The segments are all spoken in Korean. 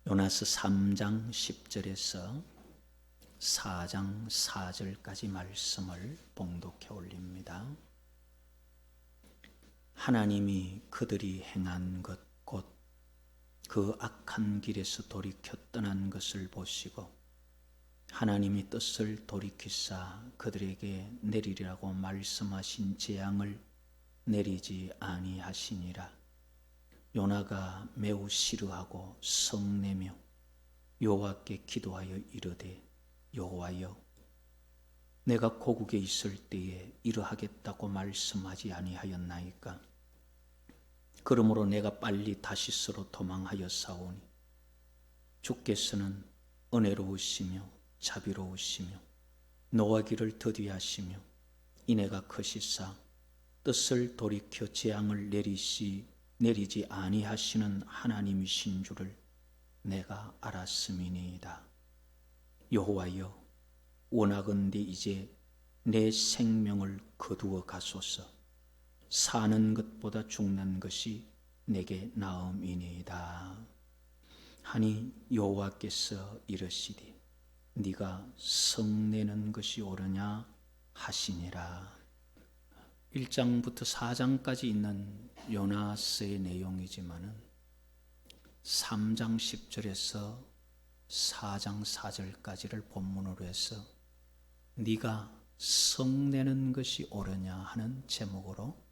요나서 3장 10절에서 4장 4절까지 말씀을 봉독해 올립니다. 하나님이 그들이 행한 것 곧 그 악한 길에서 돌이켜 떠난 것을 보시고 하나님이 뜻을 돌이키사 그들에게 내리리라고 말씀하신 재앙을 내리지 아니하시니라. 요나가 매우 싫어하고 성내며 여호와께 기도하여 이르되 여호와여, 내가 고국에 있을 때에 이러하겠다고 말씀하지 아니하였나이까? 그러므로 내가 빨리 다시스로 도망하여 싸우니 주께서는 은혜로우시며 자비로우시며 노하기를 더디하시며 인애가 크시사 뜻을 돌이켜 재앙을 내리지 아니하시는 하나님이신 줄을 내가 알았음이니이다. 여호와여, 원하건대 이제 내 생명을 거두어 가소서. 사는 것보다 죽는 것이 내게 나음이니이다. 하니 여호와께서 이르시되 네가 성내는 것이 옳으냐 하시니라. 1장부터 4장까지 있는 요나서의 내용이지만은 3장 10절에서 4장 4절까지를 본문으로 해서 네가 성내는 것이 옳으냐 하는 제목으로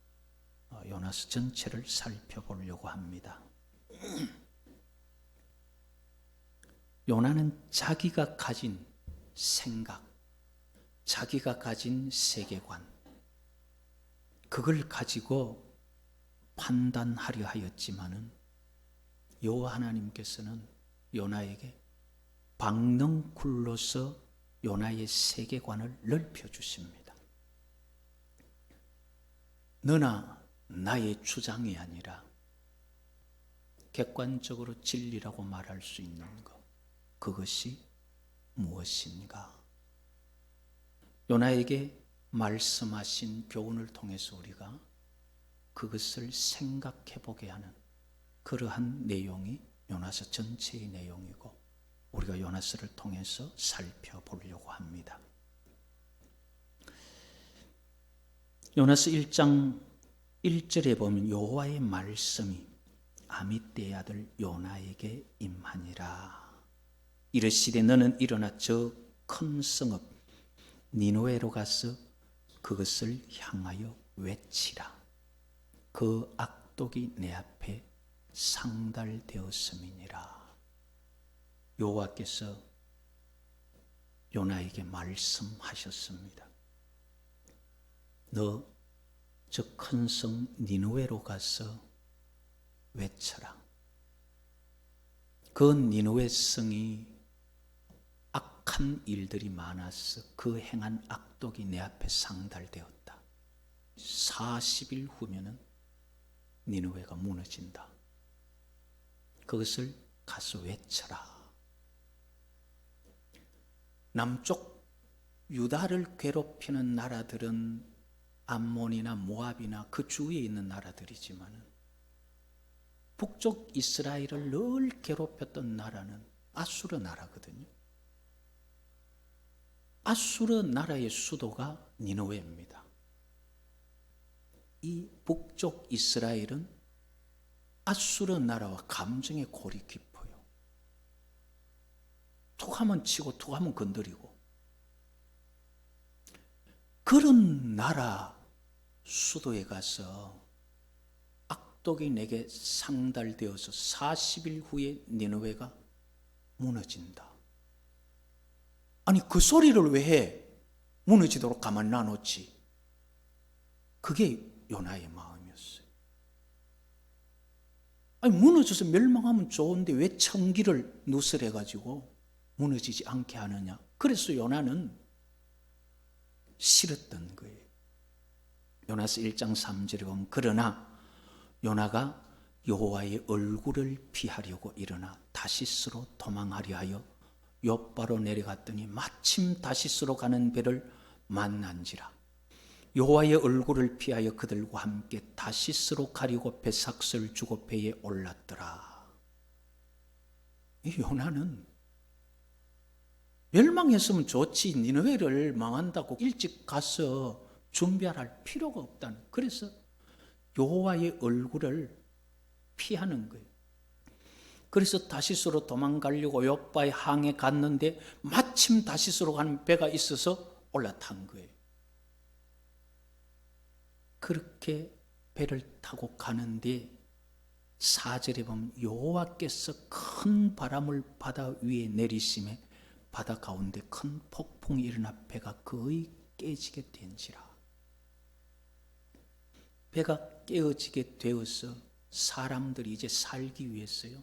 요나서 전체를 살펴보려고 합니다. 요나는 자기가 가진 생각, 자기가 가진 세계관, 그걸 가지고 판단하려 하였지만은 여호와 하나님께서는 요나에게 박넝쿨로서 요나의 세계관을 넓혀주십니다. 너나 나의 주장이 아니라 객관적으로 진리라고 말할 수 있는 것, 그것이 무엇인가? 요나에게 말씀하신 교훈을 통해서 우리가 그것을 생각해 보게 하는 그러한 내용이 요나서 전체의 내용이고 우리가 요나서를 통해서 살펴보려고 합니다. 요나서 1장 1절에 보면 여호와의 말씀이 아미떼의 아들 요나에게 임하니라. 이르시되 너는 일어나 저 큰 성읍 니느웨로 가서 그것을 향하여 외치라. 그 악독이 내 앞에 상달되었음이니라. 여호와께서 요나에게 말씀하셨습니다. 너 저 큰 성 니느웨로 가서 외쳐라. 그 니느웨 성이 악한 일들이 많아서 그 행한 악독이 내 앞에 상달되었다. 40일 후면은 니느웨가 무너진다. 그것을 가서 외쳐라. 남쪽 유다를 괴롭히는 나라들은 암몬이나 모압이나 그 주위에 있는 나라들이지만 북쪽 이스라엘을 늘 괴롭혔던 나라는 아수르 나라거든요. 아수르 나라의 수도가 니느웨입니다. 이 북쪽 이스라엘은 아수르 나라와 감정의 골이 깊어요. 툭하면 치고 툭하면 건드리고, 그런 나라 수도에 가서 악독이 내게 상달되어서 40일 후에 니느웨가 무너진다. 아니 그 소리를 왜 해? 무너지도록 가만 놔놓지. 그게 요나의 마음이었어요. 아니 무너져서 멸망하면 좋은데 왜 청기를 누설해가지고 무너지지 않게 하느냐. 그래서 요나는 싫었던 거예요. 요나서 1장 3절에 보면 그러나 요나가 여호와의 얼굴을 피하려고 일어나 다시스로 도망하려 하여 욥바로 내려갔더니 마침 다시스로 가는 배를 만난지라. 여호와의 얼굴을 피하여 그들과 함께 다시스로 가려고 배삭스를 주고 배에 올랐더라. 이 요나는 멸망했으면 좋지 니느웨를 망한다고 일찍 가서 준비할 필요가 없다는, 그래서 여호와의 얼굴을 피하는 거예요. 그래서 다시스로 도망가려고 요바의 항에 갔는데 마침 다시스로 가는 배가 있어서 올라탄 거예요. 그렇게 배를 타고 가는데 4절에 보면 여호와께서 큰 바람을 바다 위에 내리심에 바다 가운데 큰 폭풍이 일어나 배가 거의 깨지게 된지라. 배가 깨어지게 되어서 사람들이 이제 살기 위해서요,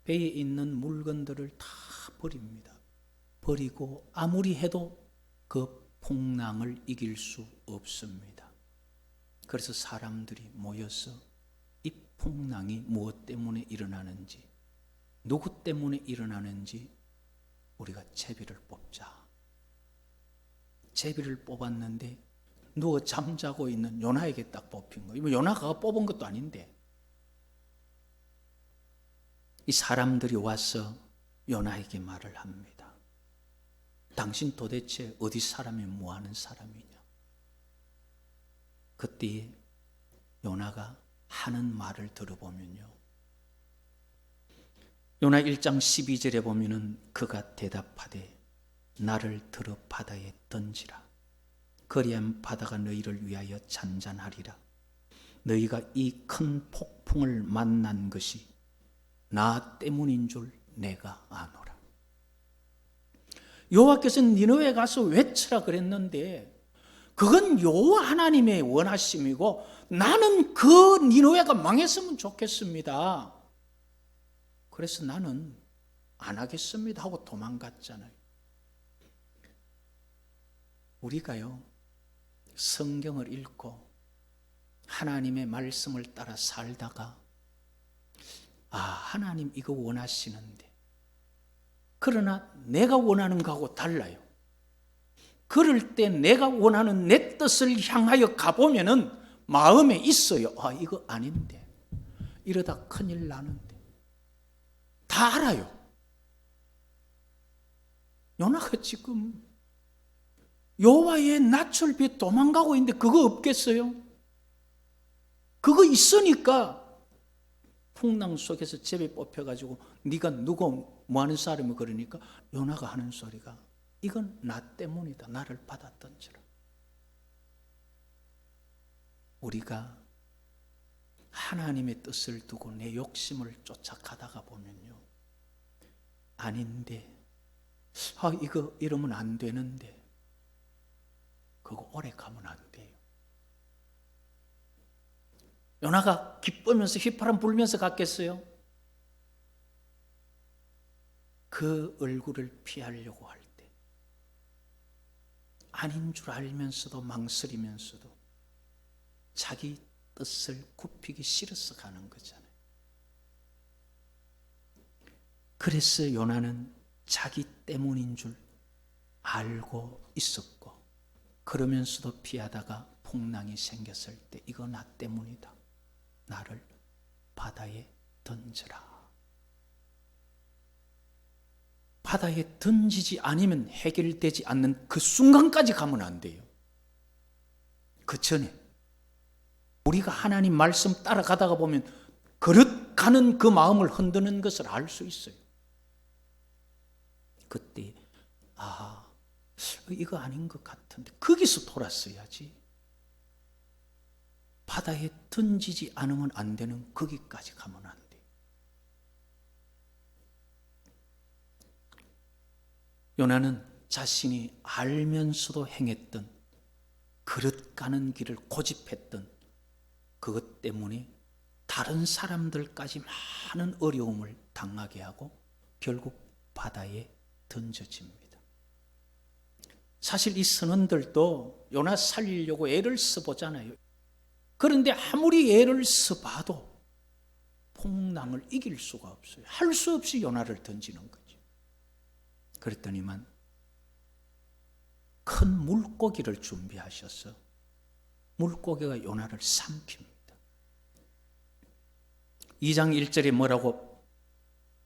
배에 있는 물건들을 다 버립니다. 버리고 아무리 해도 그 풍랑을 이길 수 없습니다. 그래서 사람들이 모여서 이 풍랑이 무엇 때문에 일어나는지, 누구 때문에 일어나는지 우리가 제비를 뽑자. 제비를 뽑았는데 누워 잠자고 있는 요나에게 딱 뽑힌 거예요. 요나가 뽑은 것도 아닌데 이 사람들이 와서 요나에게 말을 합니다. 당신 도대체 어디 사람이 뭐 하는 사람이냐? 그때 요나가 하는 말을 들어보면요, 요나 1장 12절에 보면은 그가 대답하되 나를 들어 바다에 던지라. 그리하면 바다가 너희를 위하여 잔잔하리라. 너희가 이 큰 폭풍을 만난 것이 나 때문인 줄 내가 아노라. 여호와께서는 니느웨에 가서 외치라 그랬는데 그건 여호와 하나님의 원하심이고 나는 그 니느웨가 망했으면 좋겠습니다. 그래서 나는 안 하겠습니다 하고 도망갔잖아요. 우리가요, 성경을 읽고 하나님의 말씀을 따라 살다가 하나님 이거 원하시는데, 그러나 내가 원하는 거하고 달라요. 그럴 때 내가 원하는 내 뜻을 향하여 가보면은 마음에 있어요. 이거 아닌데, 이러다 큰일 나는데. 다 알아요. 요나가 지금 여호와의 낯을 피해 도망가고 있는데 그거 없겠어요? 그거 있으니까 풍랑 속에서 제비 뽑혀가지고 네가 누구 뭐하는 사람이 그러니까 요나가 하는 소리가 이건 나 때문이다. 나를 받아 던져라. 우리가 하나님의 뜻을 두고 내 욕심을 쫓아가다가 보면요, 아닌데 이거 이러면 안 되는데 그거 오래 가면 안 돼요. 요나가 기쁘면서 휘파람 불면서 갔겠어요? 그 얼굴을 피하려고 할 때 아닌 줄 알면서도 망설이면서도 자기 뜻을 굽히기 싫어서 가는 거잖아요. 그래서 요나는 자기 때문인 줄 알고 있었고 그러면서도 피하다가 풍랑이 생겼을 때 이거 나 때문이다. 나를 바다에 던져라. 바다에 던지지 않으면 해결되지 않는 그 순간까지 가면 안 돼요. 그 전에 우리가 하나님 말씀 따라가다가 보면 그릇 가는 그 마음을 흔드는 것을 알 수 있어요. 그때 이거 아닌 것 같은데 거기서 돌았어야지. 바다에 던지지 않으면 안 되는 거기까지 가면 안 돼. 요나는 자신이 알면서도 행했던 그릇 가는 길을 고집했던 그것 때문에 다른 사람들까지 많은 어려움을 당하게 하고 결국 바다에 던져집니다. 사실 이 선원들도 요나 살리려고 애를 써보잖아요. 그런데 아무리 애를 써봐도 풍랑을 이길 수가 없어요. 할 수 없이 요나를 던지는 거죠. 그랬더니만 큰 물고기를 준비하셔서 물고기가 요나를 삼킵니다. 2장 1절에 뭐라고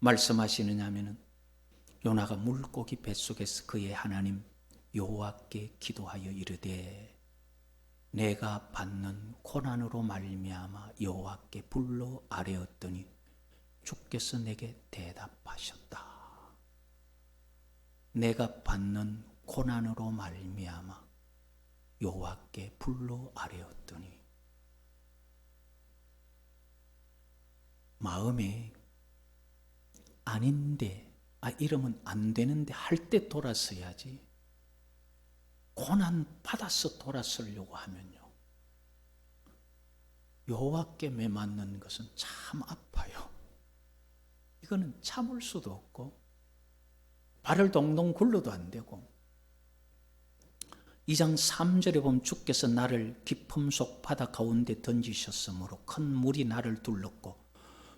말씀하시느냐면은 요나가 물고기 뱃속에서 그의 하나님 여호와께 기도하여 이르되 내가 받는 고난으로 말미암아 여호와께 불러 아뢰었더니 주께서 내게 대답하셨다. 내가 받는 고난으로 말미암아 여호와께 불러 아뢰었더니 마음에 아닌데 이러면 안 되는데 할 때 돌아서야지. 고난 받아서 돌아서려고 하면요 여호와께 매맞는 것은 참 아파요. 이거는 참을 수도 없고 발을 동동 굴러도 안 되고. 2장 3절에 보면 주께서 나를 깊음 속 바다 가운데 던지셨으므로 큰 물이 나를 둘렀고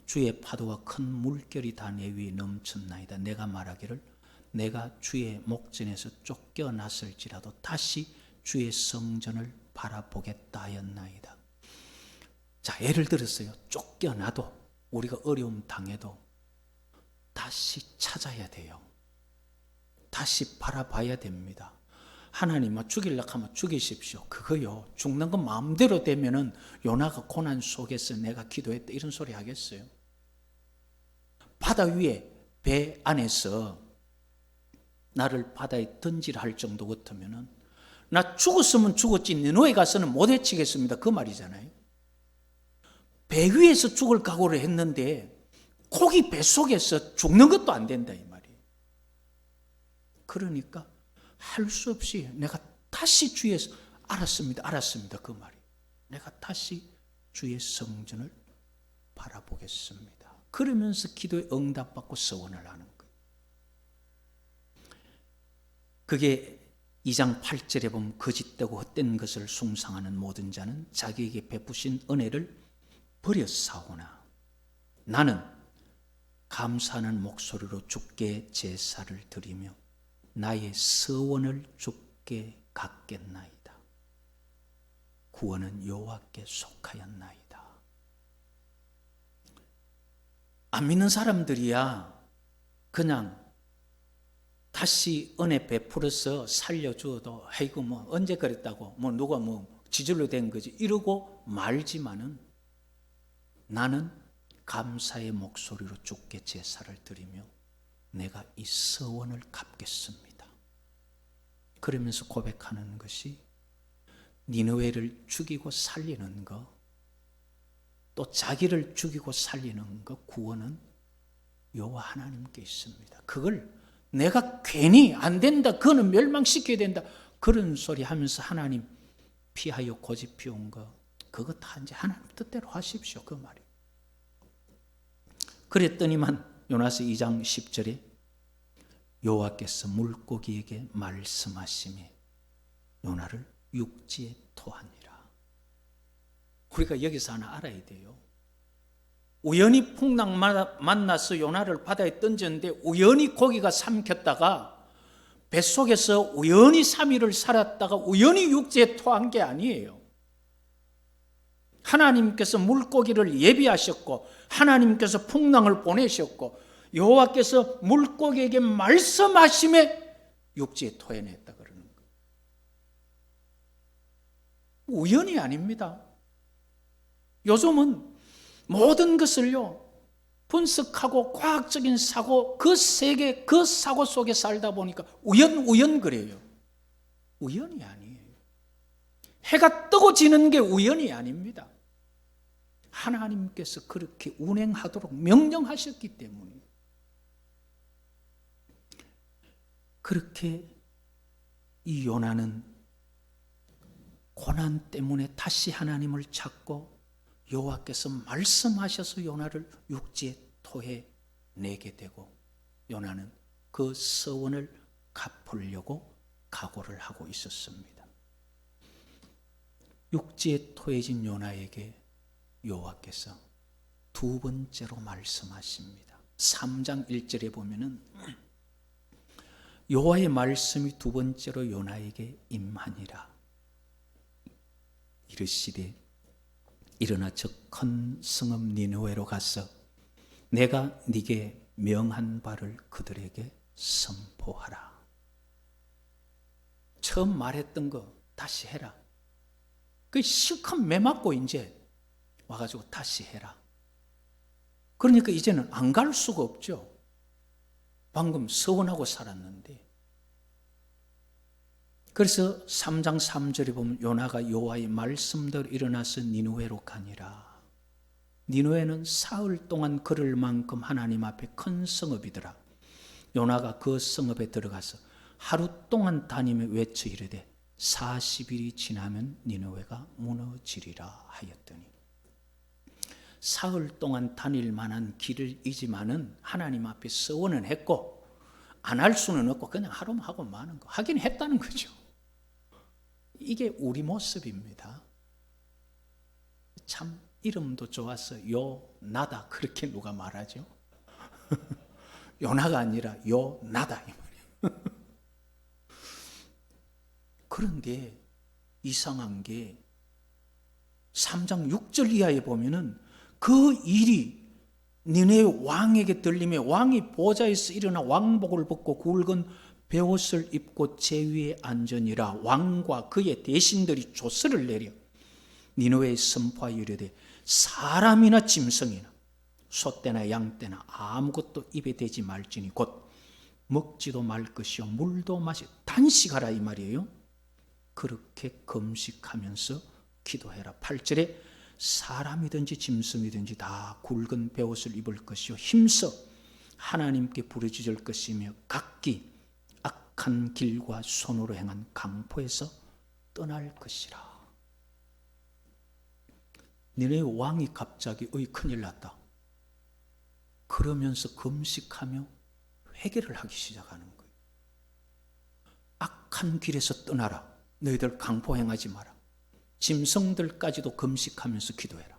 주의 파도와 큰 물결이 다 내 위에 넘쳤나이다. 내가 말하기를 내가 주의 목전에서 쫓겨났을지라도 다시 주의 성전을 바라보겠다 하였나이다. 자, 예를 들었어요. 쫓겨나도 우리가 어려움 당해도 다시 찾아야 돼요. 다시 바라봐야 됩니다. 하나님 죽이려고 하면 죽이십시오. 그거요. 죽는 건 마음대로 되면은 요나가 고난 속에서 내가 기도했다 이런 소리 하겠어요? 바다 위에 배 안에서 나를 바다에 던지라 할 정도 같으면은 나 죽었으면 죽었지 니네에 가서는 못 해치겠습니다. 그 말이잖아요. 배 위에서 죽을 각오를 했는데 고기 뱃속에서 죽는 것도 안 된다 이 말이에요. 그러니까 할 수 없이 내가 다시 주의해서 알았습니다. 그 말이. 내가 다시 주의 성전을 바라보겠습니다. 그러면서 기도에 응답받고 서원을 하는 거예요. 그게 2장 8절에 보면 거짓되고 헛된 것을 숭상하는 모든 자는 자기에게 베푸신 은혜를 버렸사오나 나는 감사하는 목소리로 주께 제사를 드리며 나의 서원을 주께 갚겠나이다. 구원은 여호와께 속하였나이다. 안 믿는 사람들이야 그냥 다시 은혜 베풀어서 살려주어도 아이고 뭐 언제 그랬다고 뭐 누가 뭐 지절로 된 거지 이러고 말지만은 나는 감사의 목소리로 주께 제사를 드리며 내가 이 서원을 갚겠습니다. 그러면서 고백하는 것이 니느웨를 죽이고 살리는 것, 또 자기를 죽이고 살리는 것, 구원은 여호와 하나님께 있습니다. 그걸 내가 괜히 안 된다, 그거는 멸망시켜야 된다 그런 소리 하면서 하나님 피하여 고집 피운 거 그거 다 이제 하나님 뜻대로 하십시오 그 말이에요. 그랬더니만 요나서 2장 10절에 여호와께서 물고기에게 말씀하시매 요나를 육지에 토하니라. 우리가 여기서 하나 알아야 돼요. 우연히 풍랑 만나서 요나를 바다에 던졌는데 우연히 고기가 삼켰다가 뱃속에서 우연히 3일을 살았다가 우연히 육지에 토한 게 아니에요. 하나님께서 물고기를 예비하셨고 하나님께서 풍랑을 보내셨고 여호와께서 물고기에게 말씀하심에 육지에 토해냈다 그러는 거예요. 우연이 아닙니다. 요즘은 모든 것을요 분석하고 과학적인 사고 그 세계 그 사고 속에 살다 보니까 우연 그래요. 우연이 아니에요. 해가 뜨고 지는 게 우연이 아닙니다. 하나님께서 그렇게 운행하도록 명령하셨기 때문에 그렇게 이 요나는 고난 때문에 다시 하나님을 찾고 여호와께서 말씀하셔서 요나를 육지에 토해내게 되고 요나는 그 서원을 갚으려고 각오를 하고 있었습니다. 육지에 토해진 요나에게 여호와께서 두 번째로 말씀하십니다. 3장 1절에 보면은 여호와의 말씀이 두 번째로 요나에게 임하니라. 이르시되 일어나 저 큰 성읍 니느웨로 가서 내가 네게 명한 바를 그들에게 선포하라. 처음 말했던 거 다시 해라. 그 실컷 매맞고 이제 와가지고 다시 해라. 그러니까 이제는 안 갈 수가 없죠. 방금 서원하고 살았는데. 그래서 3장 3절에 보면 요나가 여호와의 말씀대로 일어나서 니느웨로 가니라. 니느웨는 사흘 동안 걸을 만큼 하나님 앞에 큰 성읍이더라. 요나가 그 성읍에 들어가서 하루 동안 다니며 외쳐 이르되 40일이 지나면 니느웨가 무너지리라 하였더니, 사흘 동안 다닐 만한 길이지만은 하나님 앞에 서원은 했고 안 할 수는 없고 그냥 하루만 하고 마는 거. 하긴 했다는 거죠. 이게 우리 모습입니다. 참 이름도 좋아서 요나다 그렇게 누가 말하죠? 요나가 아니라 요나다 이 말이에요. 그런데 이상한 게 3장 6절 이하에 보면은 그 일이 니네 왕에게 들리며 왕이 보좌에서 일어나 왕복을 벗고 굵은 베옷을 입고 제위에 앉으니라. 왕과 그의 대신들이 조서를 내려 니느웨에 선포하여 이르되 사람이나 짐승이나 소떼나 양떼나 아무것도 입에 대지 말지니 곧 먹지도 말 것이요 물도 마시 단식하라 이 말이에요. 그렇게 금식하면서 기도해라. 8절에 사람이든지 짐승이든지 다 굵은 베옷을 입을 것이요 힘써 하나님께 부르짖을 것이며 각기 악한 길과 손으로 행한 강포에서 떠날 것이라. 니네 왕이 갑자기 큰일 났다 그러면서 금식하며 회개를 하기 시작하는 거예요. 악한 길에서 떠나라. 너희들 강포 행하지 마라. 짐승들까지도 금식하면서 기도해라.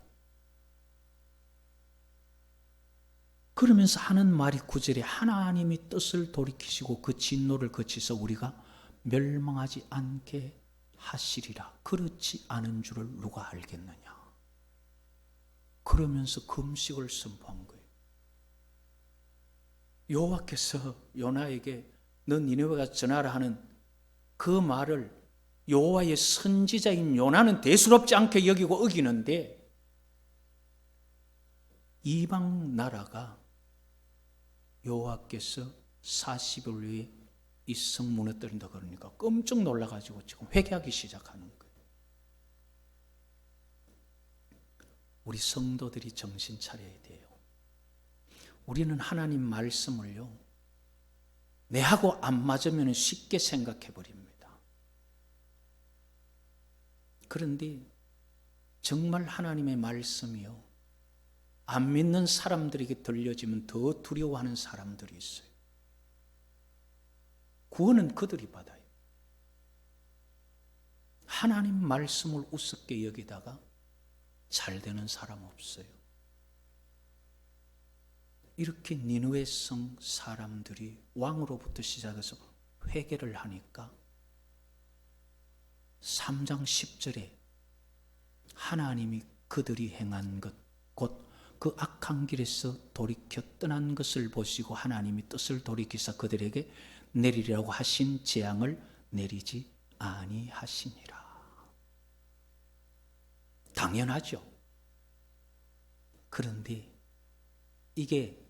그러면서 하는 말이 9절에 하나님이 뜻을 돌이키시고 그 진노를 거치서 우리가 멸망하지 않게 하시리라. 그렇지 않은 줄을 누가 알겠느냐. 그러면서 금식을 선포한 거예요. 여호와께서 요나에게 너 니느웨가 전하라 하는 그 말을 여호와의 선지자인 요나는 대수롭지 않게 여기고 어기는데, 이방 나라가 여호와께서 40일 후에 이 성 무너뜨린다 그러니까 깜짝 놀라가지고 지금 회개하기 시작하는 거예요. 우리 성도들이 정신 차려야 돼요. 우리는 하나님 말씀을요, 내하고 안 맞으면 쉽게 생각해 버립니다. 그런데 정말 하나님의 말씀이요, 안 믿는 사람들에게 들려지면 더 두려워하는 사람들이 있어요. 구원은 그들이 받아요. 하나님 말씀을 우습게 여기다가 잘 되는 사람 없어요. 이렇게 니느웨 성 사람들이 왕으로부터 시작해서 회개를 하니까 3장 10절에 하나님이 그들이 행한 것, 곧 그 악한 길에서 돌이켜 떠난 것을 보시고 하나님이 뜻을 돌이키사 그들에게 내리라고 하신 재앙을 내리지 아니하시니라. 당연하죠. 그런데 이게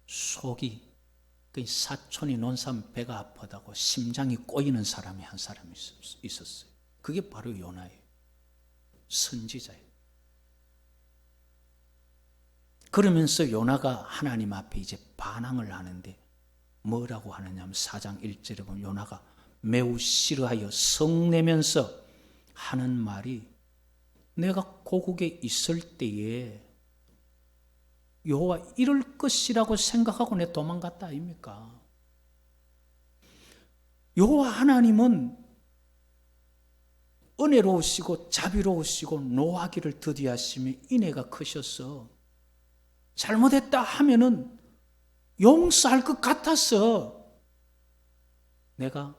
속이, 사촌이 논산 배가 아프다고 심장이 꼬이는 사람이 한 사람이 있었어요. 그게 바로 요나예요. 선지자예요. 그러면서 요나가 하나님 앞에 이제 반항을 하는데 뭐라고 하느냐 하면 4장 1절에 보면 요나가 매우 싫어하여 성내면서 하는 말이, 내가 고국에 있을 때에 여호와 이럴 것이라고 생각하고 내 도망갔다 아닙니까? 여호와 하나님은 은혜로우시고 자비로우시고 노하기를 더디하시며 인애가 크셔서 잘못했다 하면은 용서할 것 같아서 내가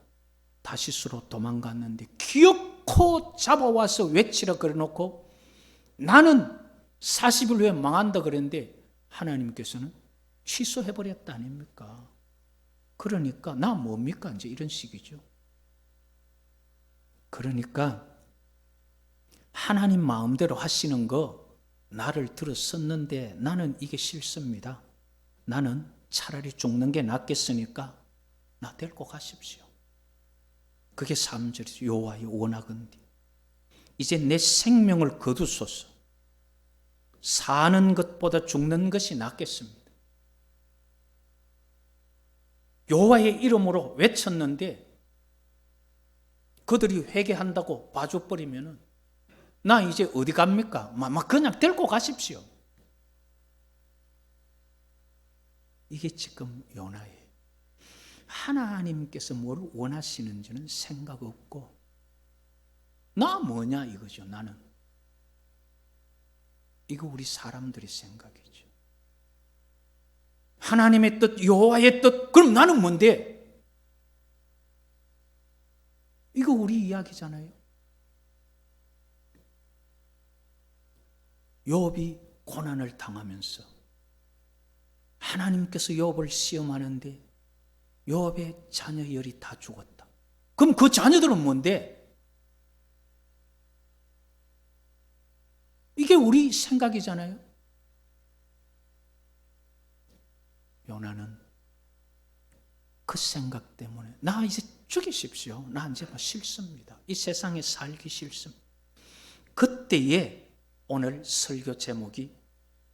다시스로 도망갔는데 기어코 잡아와서 외치라 그래놓고 나는 40일 후에 망한다 그랬는데 하나님께서는 취소해버렸다 아닙니까? 그러니까 나 뭡니까? 이제 이런 식이죠. 그러니까 하나님 마음대로 하시는 거 나를 들었었는데 나는 이게 싫습니다. 나는 차라리 죽는 게 낫겠으니까 나 데리고 가십시오. 그게 3절이죠. 여호와의 원하건대 이제 내 생명을 거두소서. 사는 것보다 죽는 것이 낫겠습니다. 여호와의 이름으로 외쳤는데 그들이 회개한다고 봐줘버리면은 나 이제 어디 갑니까? 막 그냥 데리고 가십시오. 이게 지금 요나예요. 하나님께서 뭘 원하시는지는 생각 없고 나 뭐냐 이거죠. 나는 이거 우리 사람들의 생각이죠. 하나님의 뜻, 여호와의 뜻, 그럼 나는 뭔데? 이거 우리 이야기잖아요. 욥이 고난을 당하면서 하나님께서 욥을 시험하는데 욥의 자녀 열이 다 죽었다. 그럼 그 자녀들은 뭔데? 이게 우리 생각이잖아요. 요나는 그 생각 때문에 나 이제 죽이십시오. 나 이제 싫습니다. 이 세상에 살기 싫습니다. 그때에 오늘 설교 제목이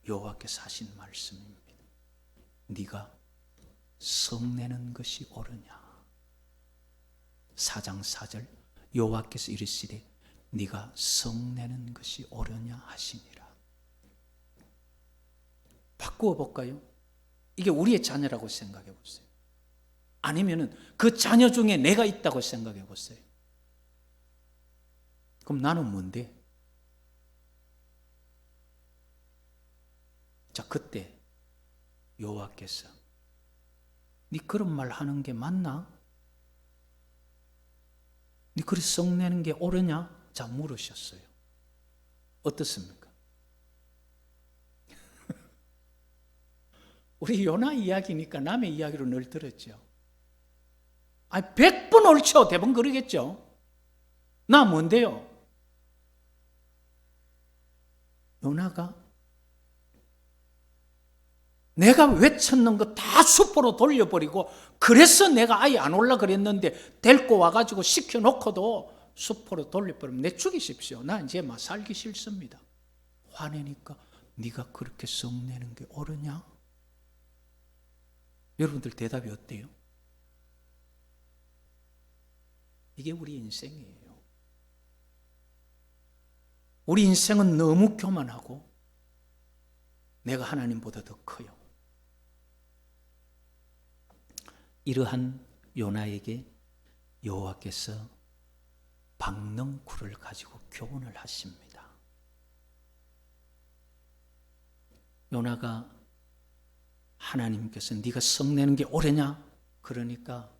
여호와께서 하신 말씀입니다. 네가 성내는 것이 옳으냐. 4장 4절 여호와께서 이르시되 네가 성내는 것이 옳으냐 하시니라. 바꾸어 볼까요? 이게 우리의 자녀라고 생각해 보세요. 아니면은 그 자녀 중에 내가 있다고 생각해 보세요. 그럼 나는 뭔데? 자, 그때 여호와께서 네 그런 말 하는 게 맞나? 네 그리 성내는 게 옳으냐? 자, 물으셨어요. 어떻습니까? 우리 요나 이야기니까 남의 이야기로 늘 들었죠. 아니 100번 옳죠. 대부분 그러겠죠. 나 뭔데요? 요나가 내가 외쳤는 거 다 수포로 돌려버리고 그래서 내가 아예 안 올라 그랬는데 데리고 와가지고 시켜놓고도 수포로 돌려버리면 내 죽이십시오. 나 이제 막 살기 싫습니다. 화내니까 네가 그렇게 성내는 게 옳으냐? 여러분들 대답이 어때요? 이게 우리 인생이에요. 우리 인생은 너무 교만하고 내가 하나님보다 더 커요. 이러한 요나에게 여호와께서 박능쿨을 가지고 교훈을 하십니다. 요나가 하나님께서 네가 성내는 게 옳으냐? 그러니까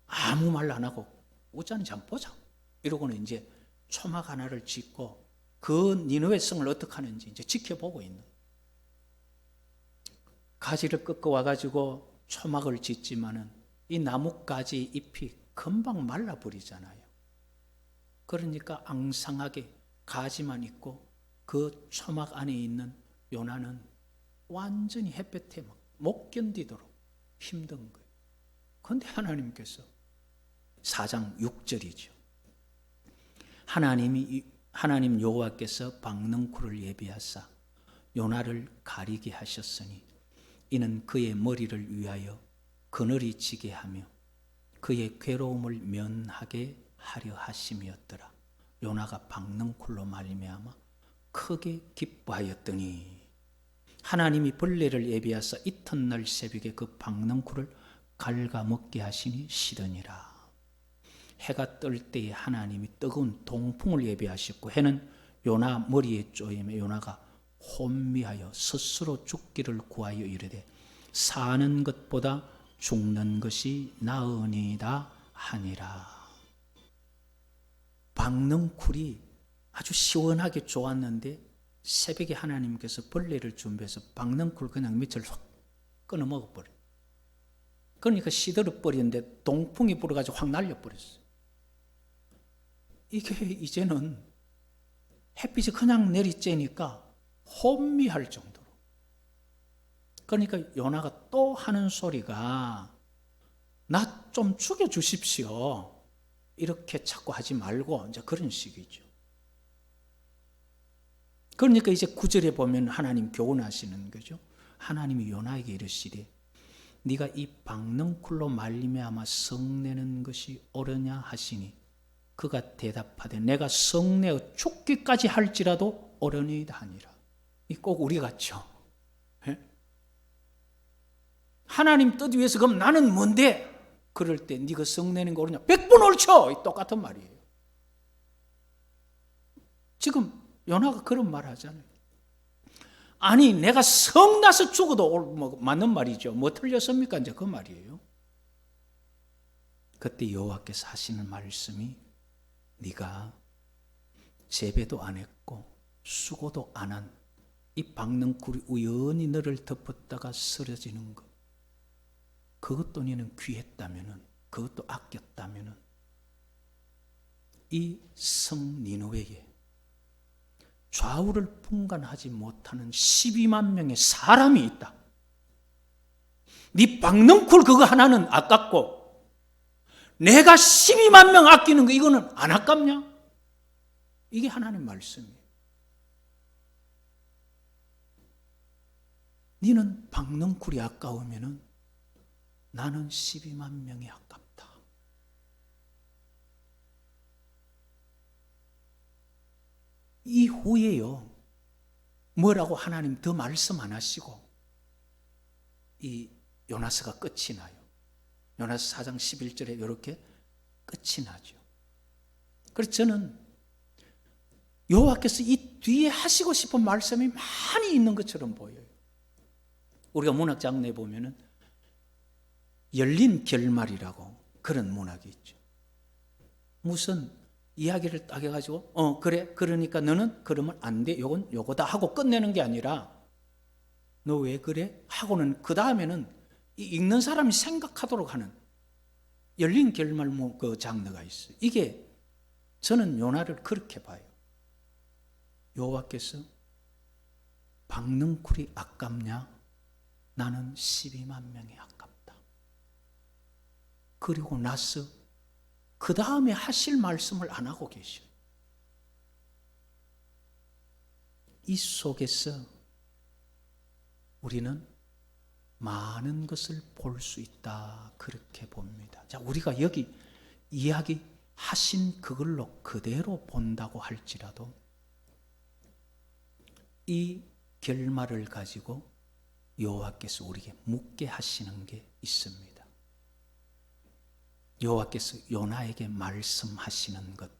아무 말 안 하고 오자니 좀 보자. 이러고는 이제 초막 하나를 짓고 그 니느웨 성을 어떻게 하는지 이제 지켜보고 있는. 가지를 꺾어 와가지고 초막을 짓지만은 이 나뭇가지 잎이 금방 말라버리잖아요. 그러니까 앙상하게 가지만 있고 그 초막 안에 있는 요나는 완전히 햇볕에 못 견디도록 힘든 거예요. 그런데 하나님께서 4장 6절이죠. 하나님 여호와께서 박능쿨을 예비하사 요나를 가리게 하셨으니 이는 그의 머리를 위하여 그늘이 지게 하며 그의 괴로움을 면하게 하려 하심이었더라. 요나가 박능쿨로 말미암아 크게 기뻐하였더니 하나님이 벌레를 예비하사 이튿날 새벽에 그 박능쿨을 갉아먹게 하시니 싫으니라. 해가 뜰 때에 하나님이 뜨거운 동풍을 예비하셨고 해는 요나 머리에 쪼이며 요나가 혼미하여 스스로 죽기를 구하여 이르되 사는 것보다 죽는 것이 나으니라 하니라. 박능쿨이 아주 시원하게 좋았는데 새벽에 하나님께서 벌레를 준비해서 박넝쿨 그냥 밑을 확 끊어 먹어버려. 그러니까 시들어 버리는데 동풍이 불어가지고 확 날려버렸어요. 이게 이제는 햇빛이 그냥 내리쬐니까 혼미할 정도로. 그러니까 요나가 또 하는 소리가 나 좀 죽여주십시오. 이렇게 자꾸 하지 말고 이제 그런 식이죠. 그러니까 이제 9절에 보면 하나님 교훈하시는 거죠. 하나님이 요나에게 이르시되 네가 이 박넝쿨로 말미암아 성내는 것이 옳으냐 하시니 그가 대답하되 내가 성내어 죽기까지 할지라도 옳으니이다 하니라. 이 꼭 우리 같죠. 하나님 뜻 위해서 그럼 나는 뭔데? 그럴 때 네가 성내는 거 옳으냐? 100번 옳죠. 똑같은 말이에요. 지금 요나가 그런 말 하잖아요. 아니 내가 성나서 죽어도 뭐 맞는 말이죠. 뭐 틀렸습니까? 이제 그 말이에요. 그때 여호와께서 하시는 말씀이 네가 재배도 안 했고 수고도 안 한 이 박넝쿨이 우연히 너를 덮었다가 쓰러지는 것, 그것도 너는 귀했다면은, 그것도 아꼈다면은 이 성 니느웨에 좌우를 분간하지 못하는 12만 명의 사람이 있다. 네 박넝쿨 그거 하나는 아깝고 내가 12만 명 아끼는 거 이거는 안 아깝냐? 이게 하나님 말씀이에요. 너는 박넝쿨이 아까우면은 나는 12만 명이 아깝다. 이후에요. 뭐라고 하나님 더 말씀 안 하시고 이 요나서가 끝이 나요. 요나서 4장 11절에 이렇게 끝이 나죠. 그래서 저는 여호와께서 이 뒤에 하시고 싶은 말씀이 많이 있는 것처럼 보여요. 우리가 문학 장르에 보면은 열린 결말이라고 그런 문학이 있죠. 무슨 이야기를 딱 해가지고 그래 그러니까 너는 그러면 안 돼 요건 요거다 하고 끝내는 게 아니라 너 왜 그래 하고는 그 다음에는 읽는 사람이 생각하도록 하는 열린 결말 그 장르가 있어요. 이게 저는 요나를 그렇게 봐요. 여호와께서 박넝쿨이 아깝냐? 나는 12만 명이 아깝다. 그리고 나서 그 다음에 하실 말씀을 안 하고 계셔요. 이 속에서 우리는 많은 것을 볼 수 있다. 그렇게 봅니다. 자, 우리가 여기 이야기 하신 그걸로 그대로 본다고 할지라도 이 결말을 가지고 여호와께서 우리에게 묻게 하시는 게 있습니다. 여호와께서 요나에게 말씀하시는 것,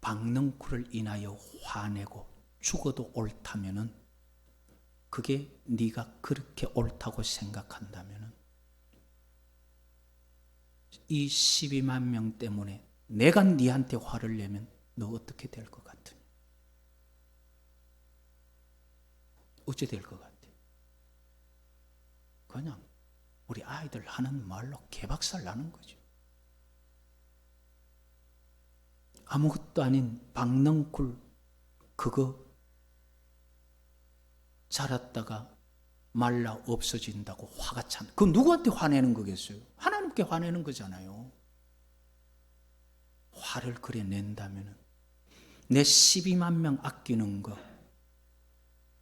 박넝쿨을 인하여 화내고 죽어도 옳다면은 그게 네가 그렇게 옳다고 생각한다면은 이 12만 명 때문에 내가 네한테 화를 내면 너 어떻게 될 것 같으냐? 어찌 될 것 같아? 그냥 우리 아이들 하는 말로 개박살 나는 거죠. 아무것도 아닌 박넝쿨 그거 자랐다가 말라 없어진다고 화가 찬. 그 누구한테 화내는 거겠어요? 하나님께 화내는 거잖아요. 화를 그래 낸다면 내 12만 명 아끼는 거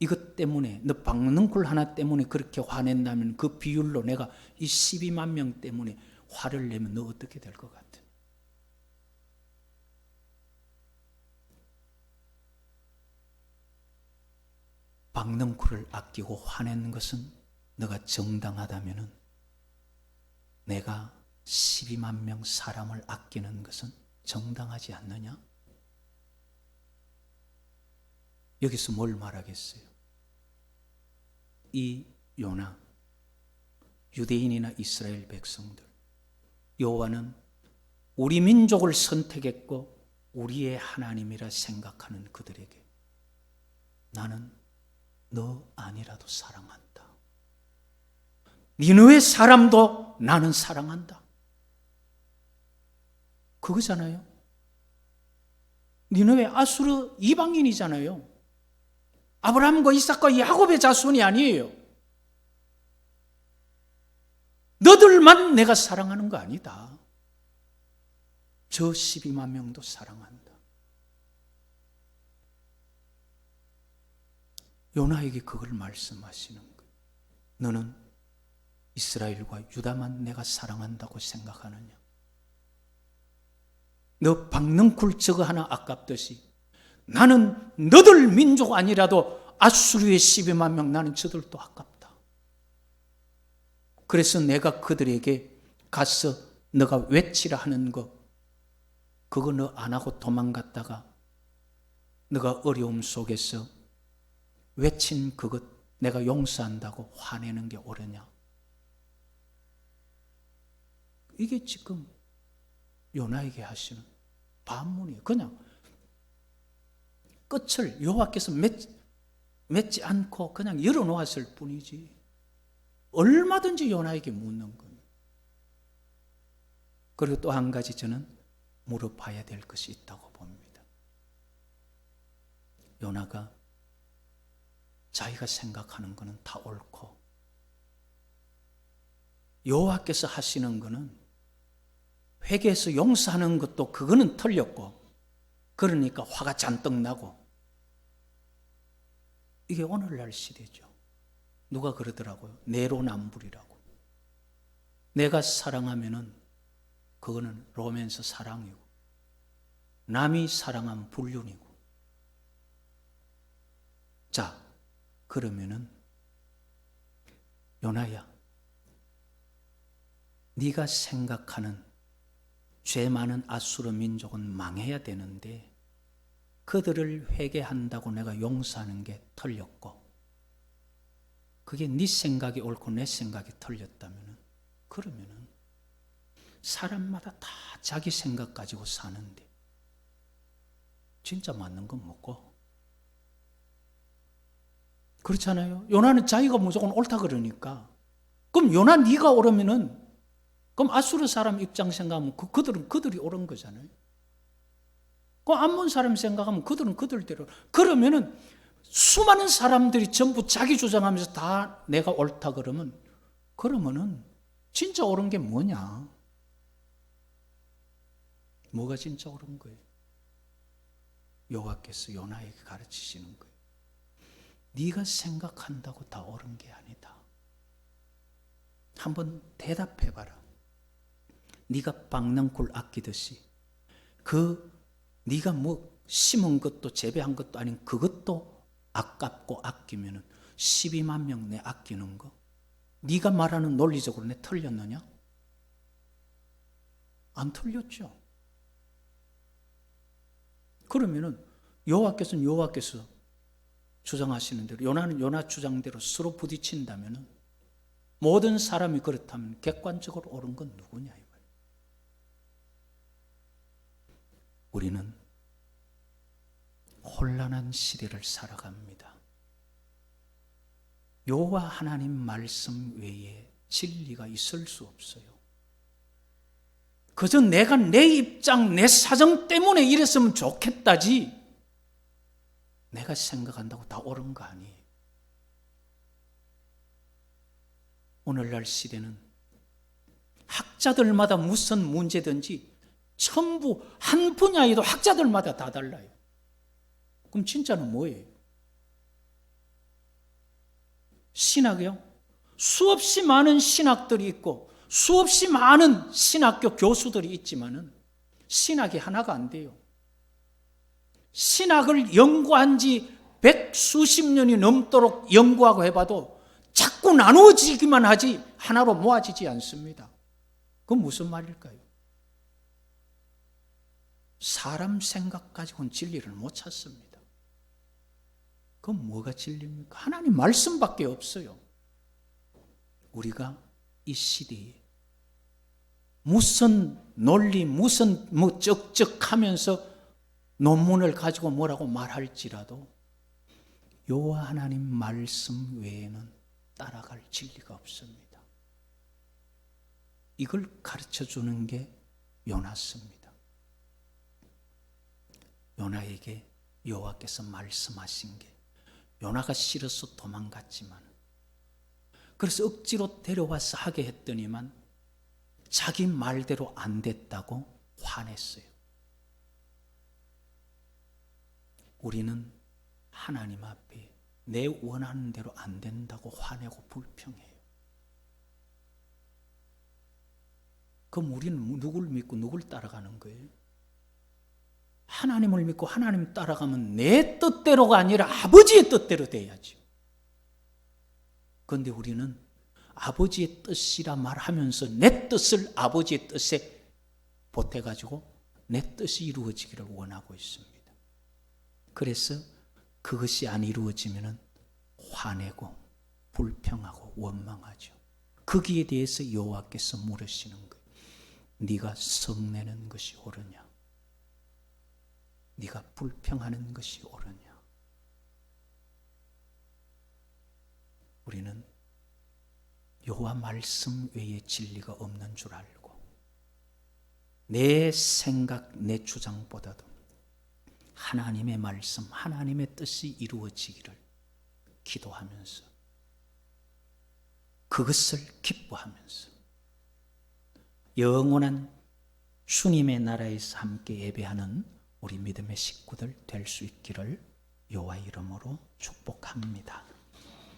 이것 때문에 너 박넝쿨 하나 때문에 그렇게 화낸다면 그 비율로 내가 이 12만 명 때문에 화를 내면 너 어떻게 될 것 같아? 박넝쿨을 아끼고 화내는 것은 너가 정당하다면 내가 12만 명 사람을 아끼는 것은 정당하지 않느냐? 여기서 뭘 말하겠어요? 이 요나, 유대인이나 이스라엘 백성들, 여호와는 우리 민족을 선택했고 우리의 하나님이라 생각하는 그들에게 나는 너 아니라도 사랑한다. 니느웨 사람도 나는 사랑한다. 그거잖아요. 니느웨 아수르 이방인이잖아요. 아브라함과 이삭과 야곱의 자손이 아니에요. 너들만 내가 사랑하는 거 아니다. 저 12만 명도 사랑한다. 요나에게 그걸 말씀하시는 거예요. 너는 이스라엘과 유다만 내가 사랑한다고 생각하느냐? 너 박넝쿨 저거 하나 아깝듯이 나는 너들 민족 아니라도 아수르의 12만 명, 나는 저들도 아깝다. 그래서 내가 그들에게 가서 너가 외치라 하는 거, 그거 너 안 하고 도망갔다가 너가 어려움 속에서 외친 그것 내가 용서한다고 화내는 게 옳으냐? 이게 지금 요나에게 하시는 반문이에요. 그냥 끝을 여호와께서 맺지 않고 그냥 열어놓았을 뿐이지 얼마든지 요나에게 묻는 거예요. 그리고 또 한 가지 저는 물어봐야 될 것이 있다고 봅니다. 요나가 자기가 생각하는 것은 다 옳고 여호와께서 하시는 것은 회개해서 용서하는 것도 그거는 틀렸고, 그러니까 화가 잔뜩 나고, 이게 오늘날 시대죠. 누가 그러더라고요. 내로남불이라고. 내가 사랑하면은 그거는 로맨스 사랑이고, 남이 사랑하면 불륜이고. 자, 그러면은 요나야, 네가 생각하는 죄 많은 아수르 민족은 망해야 되는데 그들을 회개한다고 내가 용서하는 게 틀렸고, 그게 네 생각이 옳고 내 생각이 틀렸다면, 그러면은 사람마다 다 자기 생각 가지고 사는데 진짜 맞는 건 뭐고? 그렇잖아요. 요나는 자기가 무조건 옳다 그러니까. 그럼 요나 네가 옳으면은, 그럼 아수르 사람 입장 생각하면 그들이 옳은 거잖아요. 그럼 암몬 사람 생각하면 그들은 그들대로. 그러면은 수많은 사람들이 전부 자기 주장하면서 다 내가 옳다 그러면은 진짜 옳은 게 뭐냐? 뭐가 진짜 옳은 거예요? 여호와께서 요나에게 가르치시는 거예요. 네가 생각한다고 다 옳은 게 아니다. 한번 대답해봐라. 네가 박넝쿨 아끼듯이 네가 뭐 심은 것도 재배한 것도 아닌 그것도 아깝고 아끼면은 12만 명 내 아끼는 거, 네가 말하는 논리적으로 내 틀렸느냐? 안 틀렸죠. 그러면은 여호와께서는 여호와께서 주장하시는 대로, 요나는 요나 주장대로 서로 부딪힌다면은, 모든 사람이 그렇다면 객관적으로 옳은 건 누구냐 이 말이에요. 우리는 혼란한 시대를 살아갑니다. 여호와 하나님 말씀 외에 진리가 있을 수 없어요. 그저 내가 내 입장, 내 사정 때문에 이랬으면 좋겠다지, 내가 생각한다고 다 옳은 거 아니에요. 오늘날 시대는 학자들마다 무슨 문제든지 전부 한 분야에도 학자들마다 다 달라요. 그럼 진짜는 뭐예요? 신학이요? 수없이 많은 신학들이 있고 수없이 많은 신학교 교수들이 있지만은 신학이 하나가 안 돼요. 신학을 연구한 지 백수십 년이 넘도록 연구하고 해봐도 자꾸 나누어지기만 하지 하나로 모아지지 않습니다. 그건 무슨 말일까요? 사람 생각 가지고는 진리를 못 찾습니다. 그건 뭐가 진리입니까? 하나님 말씀밖에 없어요. 우리가 이 시대에 무슨 논리, 무슨 쩍쩍하면서 논문을 가지고 뭐라고 말할지라도 여호와 하나님 말씀 외에는 따라갈 진리가 없습니다. 이걸 가르쳐 주는 게 요나스입니다. 요나에게 여호와께서 말씀하신 게, 요나가 싫어서 도망갔지만, 그래서 억지로 데려와서 하게 했더니만 자기 말대로 안 됐다고 화냈어요. 우리는 하나님 앞에 내 원하는 대로 안 된다고 화내고 불평해요. 그럼 우리는 누굴 믿고 누굴 따라가는 거예요? 하나님을 믿고 하나님 따라가면 내 뜻대로가 아니라 아버지의 뜻대로 돼야지. 그런데 우리는 아버지의 뜻이라 말하면서 내 뜻을 아버지의 뜻에 보태가지고 내 뜻이 이루어지기를 원하고 있습니다. 그래서 그것이 안 이루어지면 화내고 불평하고 원망하죠. 거기에 대해서 여호와께서 물으시는 거예요. 네가 성내는 것이 옳으냐? 네가 불평하는 것이 옳으냐? 우리는 여호와 말씀 외에 진리가 없는 줄 알고 내 생각, 내 주장보다도 하나님의 말씀, 하나님의 뜻이 이루어지기를 기도하면서 그것을 기뻐하면서 영원한 주님의 나라에서 함께 예배하는 우리 믿음의 식구들 될 수 있기를 여호와 이름으로 축복합니다.